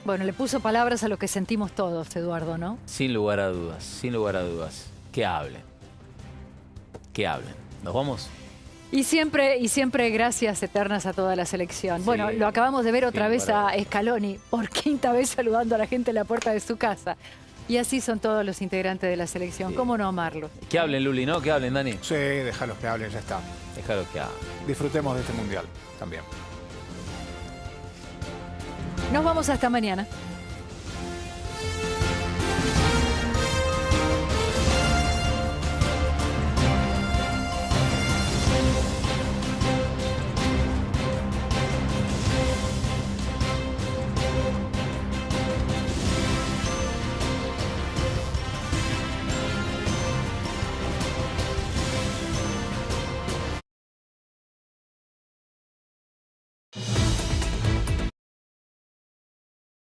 Bueno, le puso palabras a lo que sentimos todos, Eduardo, ¿no? Sin lugar a dudas, sin lugar a dudas. Que hablen. Que hablen. ¿Nos vamos? Y siempre gracias eternas a toda la selección. Sí, Bueno, lo acabamos de ver otra sin vez lugar a a dudas. Scaloni, por quinta vez saludando a la gente en la puerta de su casa. Y así son todos los integrantes de la selección. Sí. ¿Cómo no amarlos? Que hablen, Luli, ¿no? Que hablen, Dani. Sí, déjalos que hablen, ya está. Déjalo que hablen. Disfrutemos de este mundial también. Nos vamos hasta mañana.